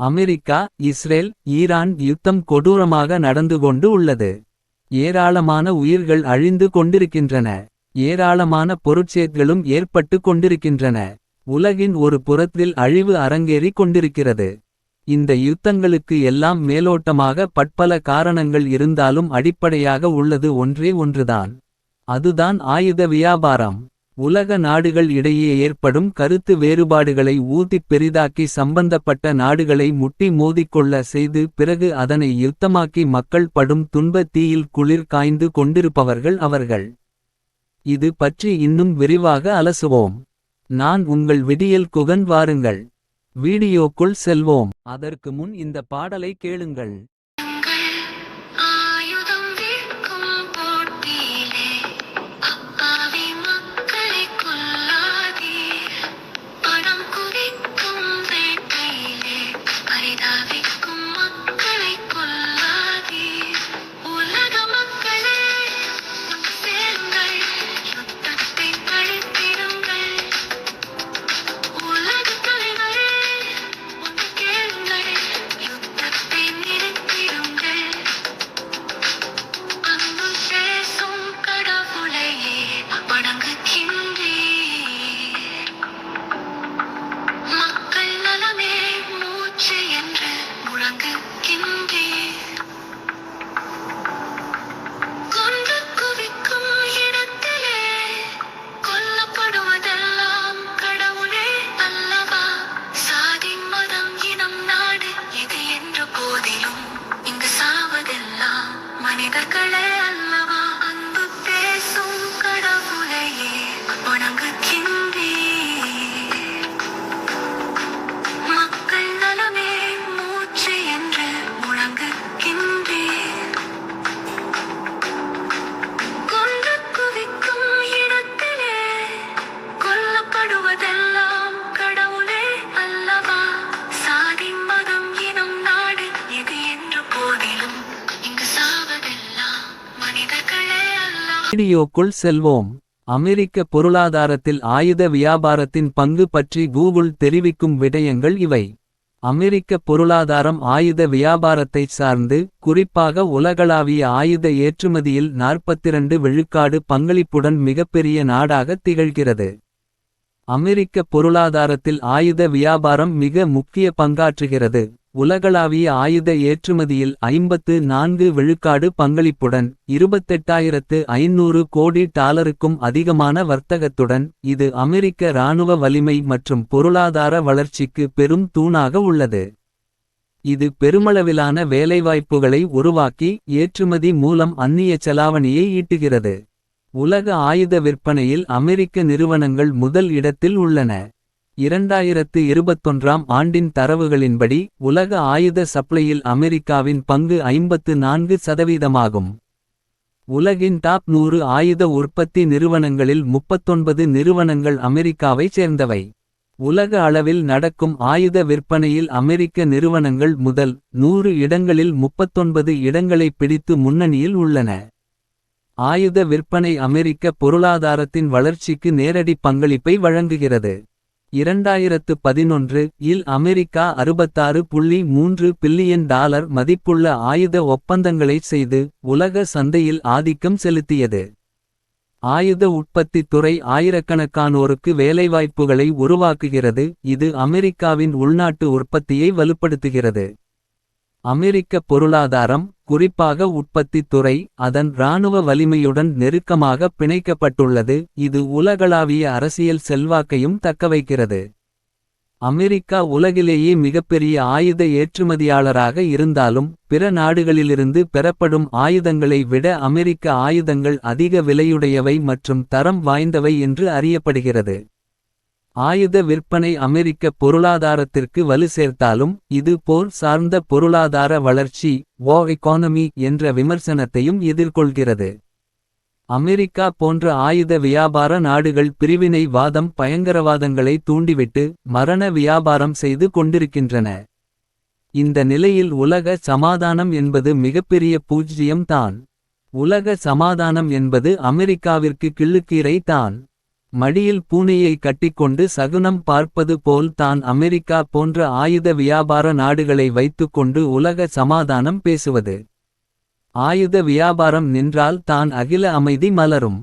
America, Israel, Iran யுத்தம் கொடூரமாக நடந்து கொண்டு உள்ளது. ஏராளமான உயிர்கள் அழிந்து கொண்டிருக்கின்றன. ஏராளமான பொருட்சேதங்களும் ஏற்பட்டு கொண்டிருக்கின்றன. உலகின் ஒரு புறத்தில் அழிவு அரங்கேறிக் கொண்டிருக்கிறது. இந்த யுத்தங்களுக்கு எல்லாம் மேலோட்டமாக பற்பல காரணங்கள் இருந்தாலும் அடிப்படையாக உள்ளது ஒன்றே ஒன்றுதான். அதுதான் ஆயுத வியாபாரம். உலக நாடுகள் இடையே ஏற்படும் கருத்து வேறுபாடுகளை ஊதிப் பெரிதாக்கி சம்பந்தப்பட்ட நாடுகளை முட்டி மோதிக்கொள்ள செய்து பிறகு அதனை யுத்தமாக்கி மக்கள் படும் துன்ப தீயில் குளிர் காய்ந்து கொண்டிருப்பவர்கள் அவர்கள். இது பற்றி இன்னும் விரிவாக அலசுவோம். நான் உங்கள் விடியல் குகன், வாருங்கள் வீடியோக்குள் செல்வோம். அதற்கு முன் இந்த பாடலை கேளுங்கள். வீடியோக்குள் செல்வோம். அமெரிக்க பொருளாதாரத்தில் ஆயுத வியாபாரத்தின் பங்கு பற்றி கூகுள் தெரிவிக்கும் விடயங்கள் இவை. அமெரிக்க பொருளாதாரம் ஆயுத வியாபாரத்தைச் சார்ந்து, குறிப்பாக உலகளாவிய ஆயுத ஏற்றுமதியில் 42 விழுக்காடு பங்களிப்புடன் மிகப்பெரிய நாடாக திகழ்கிறது. அமெரிக்க பொருளாதாரத்தில் ஆயுத வியாபாரம் மிக முக்கிய பங்காற்றுகிறது. உலகளாவிய ஆயுத ஏற்றுமதியில் 54 விழுக்காடு பங்களிப்புடன் 28,500 கோடி டாலருக்கும் அதிகமான வர்த்தகத்துடன், இது அமெரிக்க இராணுவ வலிமை மற்றும் பொருளாதார வளர்ச்சிக்கு பெரும் தூணாக உள்ளது. இது பெருமளவிலான வேலைவாய்ப்புகளை உருவாக்கி, ஏற்றுமதி மூலம் அந்நிய செலாவணியை ஈட்டுகிறது. உலக ஆயுத விற்பனையில் அமெரிக்க நிறுவனங்கள் முதல் இடத்தில் உள்ளன. 2021ஆம் ஆண்டின் தரவுகளின்படி, உலக ஆயுத சப்ளையில் அமெரிக்காவின் பங்கு 54%. உலகின் டாப் 100 ஆயுத உற்பத்தி நிறுவனங்களில் 39 நிறுவனங்கள் அமெரிக்காவைச் சேர்ந்தவை. உலக அளவில் நடக்கும் ஆயுத விற்பனையில் அமெரிக்க நிறுவனங்கள் முதல் 100 இடங்களில் 39 இடங்களை பிடித்து முன்னணியில் உள்ளன. ஆயுத விற்பனை அமெரிக்க பொருளாதாரத்தின் வளர்ச்சிக்கு நேரடி பங்களிப்பை வழங்குகிறது. 2011 இல் அமெரிக்கா $66.3 பில்லியன் மதிப்புள்ள ஆயுத ஒப்பந்தங்களைச் செய்து, உலக சந்தையில் ஆதிக்கம் செலுத்தியது. ஆயுத உற்பத்தித் துறை ஆயிரக்கணக்கானோருக்கு வேலைவாய்ப்புகளை உருவாக்குகிறது. இது அமெரிக்காவின் உள்நாட்டு உற்பத்தியை வலுப்படுத்துகிறது. அமெரிக்க பொருளாதாரம், குறிப்பாக உற்பத்தித் துறை, அதன் இராணுவ வலிமையுடன் நெருக்கமாக பிணைக்கப்பட்டுள்ளது. இது உலகளாவிய அரசியல் செல்வாக்கையும் தக்கவைக்கிறது. அமெரிக்கா உலகிலேயே மிகப்பெரிய ஆயுத ஏற்றுமதியாளராக இருந்தாலும், பிற நாடுகளிலிருந்து பெறப்படும் ஆயுதங்களை விட அமெரிக்க ஆயுதங்கள் அதிக விலையுடையவை மற்றும் தரம் வாய்ந்தவை என்று அறியப்படுகிறது. ஆயுத விற்பனை அமெரிக்க பொருளாதாரத்திற்கு வலு சேர்த்தாலும், இது போர் சார்ந்த பொருளாதார வளர்ச்சி வார் எக்கானமி என்ற விமர்சனத்தையும் எதிர்கொள்கிறது. அமெரிக்கா போன்ற ஆயுத வியாபார நாடுகள் பிரிவினை வாதம் பயங்கரவாதங்களை தூண்டிவிட்டு, மரண வியாபாரம் செய்து கொண்டிருக்கின்றன. இந்த நிலையில் உலக சமாதானம் என்பது மிகப்பெரிய பூஜ்ஜியம் தான். உலக சமாதானம் என்பது அமெரிக்காவிற்கு கிள்ளுக்கீரை தான். மடியில் பூனையை கட்டிக்கொண்டு சகுனம் பார்ப்பது போல் தான் அமெரிக்கா போன்ற ஆயுத வியாபார நாடுகளை வைத்துக்கொண்டு உலக சமாதானம் பேசுவது. ஆயுத வியாபாரம் நின்றால் தான் அகில அமைதி மலரும்.